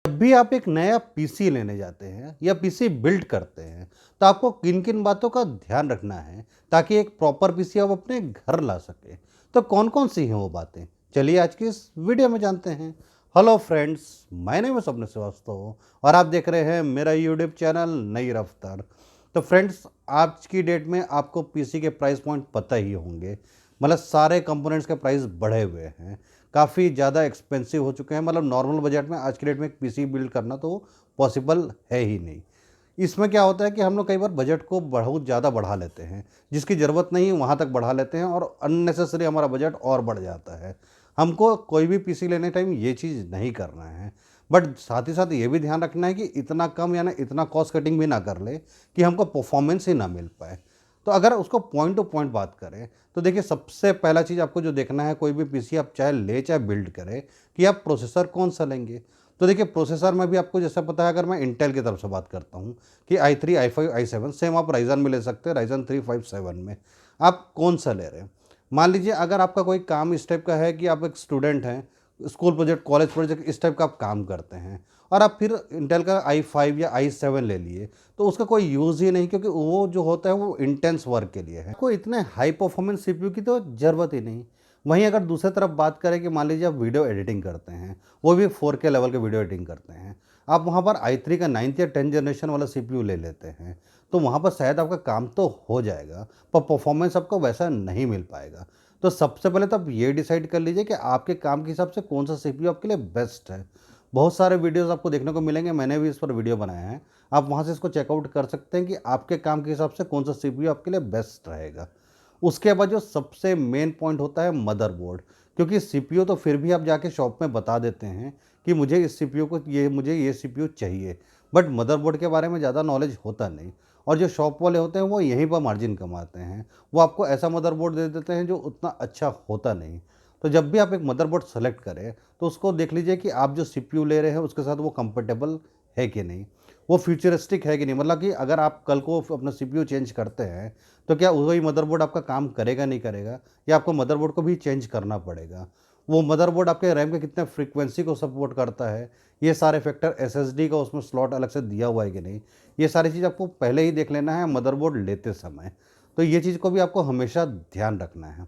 जब भी आप एक नया पीसी लेने जाते हैं या पीसी बिल्ड करते हैं तो आपको किन किन बातों का ध्यान रखना है ताकि एक प्रॉपर पीसी आप अपने घर ला सके। तो कौन कौन सी हैं वो बातें, चलिए आज की इस वीडियो में जानते हैं। हेलो फ्रेंड्स, माय नेम है स्वप्न श्रीवास्तव और आप देख रहे हैं मेरा यूट्यूब चैनल नई रफ्तार। तो फ्रेंड्स, आज की डेट में आपको पीसी के प्राइस पॉइंट पता ही होंगे। मतलब सारे कंपोनेंट्स के प्राइस बढ़े हुए हैं, काफ़ी ज़्यादा एक्सपेंसिव हो चुके हैं। मतलब नॉर्मल बजट में आज की डेट में एक पीसी बिल्ड करना तो पॉसिबल है ही नहीं। इसमें क्या होता है कि हम लोग कई बार बजट को बहुत ज़्यादा बढ़ा लेते हैं, जिसकी ज़रूरत नहीं वहाँ तक बढ़ा लेते हैं और अननेसेसरी हमारा बजट और बढ़ जाता है। हमको कोई भी पीसी लेने टाइम ये चीज़ नहीं करना है। बट साथ ही साथ ये भी ध्यान रखना है कि इतना कम या ना इतना कॉस्ट कटिंग भी ना कर ले कि हमको परफॉर्मेंस ही ना मिल पाए। तो अगर उसको पॉइंट टू पॉइंट बात करें तो देखिए, सबसे पहला चीज़ आपको जो देखना है कोई भी पीसी आप चाहे ले चाहे बिल्ड करें, कि आप प्रोसेसर कौन सा लेंगे। तो देखिए, प्रोसेसर में भी आपको जैसा पता है, अगर मैं इंटेल की तरफ से बात करता हूँ कि i3 i5 i7 सेम आप राइजन में ले सकते हैं। राइजन 357 में आप कौन सा ले रहे हैं। मान लीजिए अगर आपका कोई काम इस टाइप का है कि आप एक स्टूडेंट हैं, स्कूल प्रोजेक्ट कॉलेज प्रोजेक्ट इस टाइप का आप काम करते हैं और आप फिर इंटेल का i5 या i7 ले लिए, तो उसका कोई यूज़ ही नहीं, क्योंकि वो जो होता है वो इंटेंस वर्क के लिए है। कोई इतने हाई परफॉर्मेंस सीपीयू की तो ज़रूरत ही नहीं। वहीं अगर दूसरी तरफ बात करें कि मान लीजिए आप वीडियो एडिटिंग करते हैं, वो भी 4K लेवल के वीडियो एडिटिंग करते हैं, आप वहाँ पर i3 का 9th या 10th जनरेशन वाला सीपीयू ले लेते हैं, तो वहाँ पर शायद आपका काम तो हो जाएगा, पर परफॉर्मेंस आपको वैसा नहीं मिल पाएगा। तो सबसे पहले तो आप ये डिसाइड कर लीजिए कि आपके काम के हिसाब से कौन सा सीपीयू आपके लिए बेस्ट है। बहुत सारे वीडियोस आपको देखने को मिलेंगे, मैंने भी इस पर वीडियो बनाया है, आप वहाँ से इसको चेकआउट कर सकते हैं कि आपके काम के हिसाब से कौन सा सीपीयू आपके लिए बेस्ट रहेगा। उसके बाद जो सबसे मेन पॉइंट होता है मदरबोर्ड, क्योंकि सीपीयू तो फिर भी आप जाके शॉप में बता देते हैं कि मुझे इस सीपीयू को मुझे ये सीपीयू चाहिए, बट मदरबोर्ड के बारे में ज़्यादा नॉलेज होता नहीं। और जो शॉप वाले होते हैं वो यहीं पर मार्जिन कमाते हैं, वो आपको ऐसा मदरबोर्ड दे देते हैं जो उतना अच्छा होता नहीं। तो जब भी आप एक मदरबोर्ड सेलेक्ट करें तो उसको देख लीजिए कि आप जो सीपीयू ले रहे हैं उसके साथ वो कंफर्टेबल है कि नहीं, वो फ्यूचरिस्टिक है कि नहीं। मतलब कि अगर आप कल को अपना सीपीयू चेंज करते हैं तो क्या वही मदरबोर्ड आपका काम करेगा नहीं करेगा, या आपको मदरबोर्ड को भी चेंज करना पड़ेगा। वो मदरबोर्ड आपके रैम के कितने फ्रीक्वेंसी को सपोर्ट करता है, ये सारे फैक्टर, एसएसडी का उसमें स्लॉट अलग से दिया हुआ है कि नहीं, ये सारी चीज़ आपको पहले ही देख लेना है मदरबोर्ड लेते समय। तो ये चीज़ को भी आपको हमेशा ध्यान रखना है।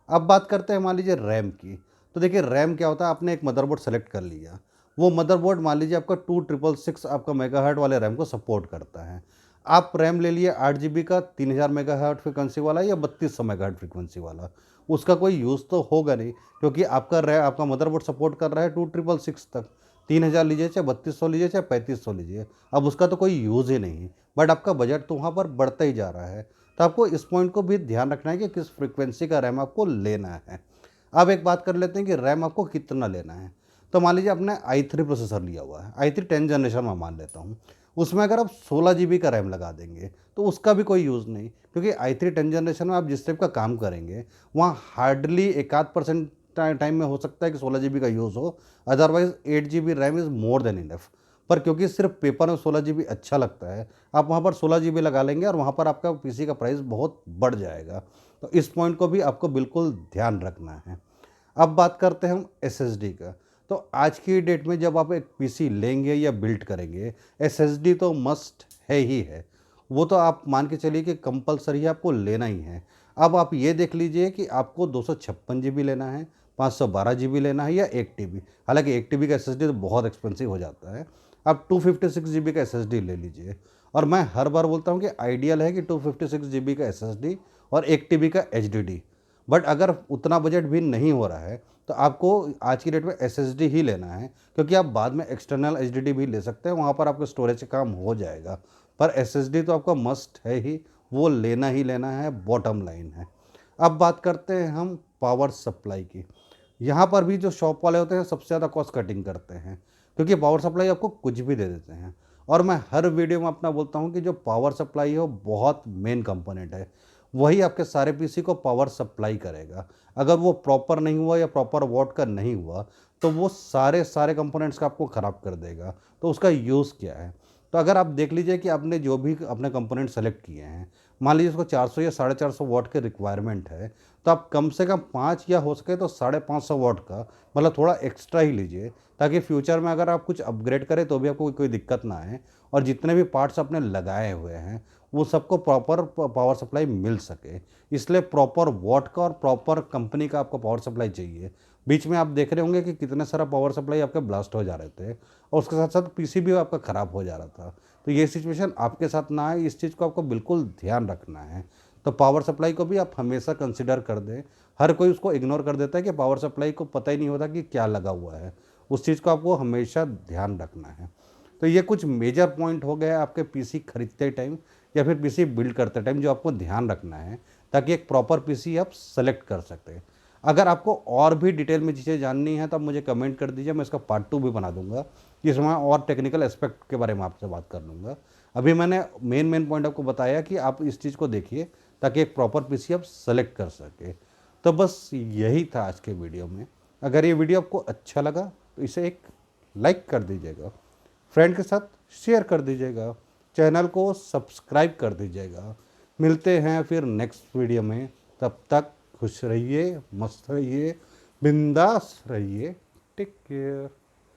अब बात करते हैं मान लीजिए रैम की। तो देखिए, रैम क्या होता है, आपने एक मदरबोर्ड सेलेक्ट कर लिया, वो मदरबोर्ड मान लीजिए आपका 2666 आपका मेगाहर्ट्ज़ वाले रैम को सपोर्ट करता है। आप रैम ले लिए 8 GB का 3000 मेगाहर्ट्ज़ फ्रीक्वेंसी वाला या 3200 मेगाहर्ट्ज़ फ्रीक्वेंसी वाला, उसका कोई यूज़ तो होगा नहीं, क्योंकि आपका मदरबोर्ड सपोर्ट कर रहा है 2666 तक। 3000 लीजिए चाहे 3200 लीजिए चाहे 3500 लीजिए, अब उसका तो कोई यूज़ ही नहीं, बट आपका बजट तो वहाँ पर बढ़ता ही जा रहा है। तो आपको इस पॉइंट को भी ध्यान रखना है कि किस फ्रीक्वेंसी का रैम आपको लेना है। अब एक बात कर लेते हैं कि रैम आपको कितना लेना है। तो मान लीजिए आपने i3 प्रोसेसर लिया हुआ है, i3 10th जनरेशन में मान लेता हूँ, उसमें अगर आप 16 GB का रैम लगा देंगे तो उसका भी कोई यूज़ नहीं, क्योंकि i3 10th जनरेशन में आप जिस टाइप का काम करेंगे वहाँ हार्डली एक आध परसेंट टाइम में हो सकता है कि 16 GB का यूज़ हो, otherwise 8 GB RAM is more than enough. पर क्योंकि सिर्फ पेपर में 16 GB अच्छा लगता है, आप वहाँ पर 16 GB लगा लेंगे और वहाँ पर आपका पीसी का प्राइस बहुत बढ़ जाएगा। तो इस पॉइंट को भी आपको बिल्कुल ध्यान रखना है। अब बात करते हैं हम एसएसडी का। तो आज की डेट में जब आप एक पीसी लेंगे या बिल्ड करेंगे, एसएसडी तो मस्ट है ही है। वो तो आप मान के चलिए कि कंपलसरी आपको लेना ही है। अब आप ये देख लीजिए कि आपको 256 GB लेना है, 512 GB लेना है या 1 TB। हालांकि 1 TB का एसएसडी तो बहुत एक्सपेंसिव हो जाता है, आप 256 GB का एसएसडी ले लीजिए। और मैं हर बार बोलता हूँ कि आइडियल है कि 256 GB का एसएसडी और 1 TB का एचडीडी। बट अगर उतना बजट भी नहीं हो रहा है तो आपको आज की डेट में एसएसडी ही लेना है, क्योंकि आप बाद में एक्सटर्नल एचडीडी भी ले सकते हैं, वहाँ पर आपको स्टोरेज का काम हो जाएगा। पर एसएसडी तो आपका मस्ट है ही, वो लेना ही लेना है, बॉटम लाइन है। अब बात करते हैं हम पावर सप्लाई की। यहाँ पर भी जो शॉप वाले होते हैं सबसे ज़्यादा कॉस्ट कटिंग करते हैं, क्योंकि पावर सप्लाई आपको कुछ भी दे देते हैं। और मैं हर वीडियो में अपना बोलता हूँ कि जो पावर सप्लाई है वो बहुत मेन कंपोनेंट है, वही आपके सारे पीसी को पावर सप्लाई करेगा। अगर वो प्रॉपर नहीं हुआ या प्रॉपर वॉट का नहीं हुआ तो वो सारे सारे कंपोनेंट्स का आपको ख़राब कर देगा। तो उसका यूज़ क्या है, तो अगर आप देख लीजिए कि आपने जो भी अपने कंपोनेंट सेलेक्ट किए हैं, मान लीजिए उसको 400 या 450 वॉट की रिक्वायरमेंट है, तो आप कम से कम 5 या हो सके तो 550 वॉट का मतलब थोड़ा एक्स्ट्रा ही लीजिए, ताकि फ्यूचर में अगर आप कुछ अपग्रेड करें तो भी आपको कोई दिक्कत ना आए और जितने भी पार्ट्स आपने लगाए हुए हैं वो सबको प्रॉपर पावर सप्लाई मिल सके। इसलिए प्रॉपर वॉट का और प्रॉपर कंपनी का आपको पावर सप्लाई चाहिए। बीच में आप देख रहे होंगे कि कितने सारा पावर सप्लाई आपके ब्लास्ट हो जा रहे थे और उसके साथ साथ पीसी भी आपका ख़राब हो जा रहा था। तो ये सिचुएशन आपके साथ ना आए, इस चीज़ को आपको बिल्कुल ध्यान रखना है। तो पावर सप्लाई को भी आप हमेशा कंसिडर कर दें। हर कोई उसको इग्नोर कर देता है कि पावर सप्लाई को पता ही नहीं होता कि क्या लगा हुआ है। उस चीज़ को आपको हमेशा ध्यान रखना है। तो ये कुछ मेजर पॉइंट हो गए आपके पीसी खरीदते टाइम या फिर पीसी बिल्ड करते टाइम जो आपको ध्यान रखना है, ताकि एक प्रॉपर पीसी आप सेलेक्ट कर सकें। अगर आपको और भी डिटेल में चीज़ें जाननी है तो आप मुझे कमेंट कर दीजिए, मैं इसका पार्ट 2 भी बना दूंगा, जिसमें और टेक्निकल एस्पेक्ट के बारे में आपसे बात कर लूँगा। अभी मैंने मेन पॉइंट आपको बताया कि आप इस चीज़ को देखिए ताकि एक प्रॉपर पीसी आप सेलेक्ट कर सकें। तो बस यही था आज के वीडियो में। अगर ये वीडियो आपको अच्छा लगा तो इसे एक लाइक कर दीजिएगा, फ्रेंड के साथ शेयर कर दीजिएगा, चैनल को सब्सक्राइब कर दीजिएगा। मिलते हैं फिर नेक्स्ट वीडियो में, तब तक खुश रहिए, मस्त रहिए, बिंदास रहिए। Take care.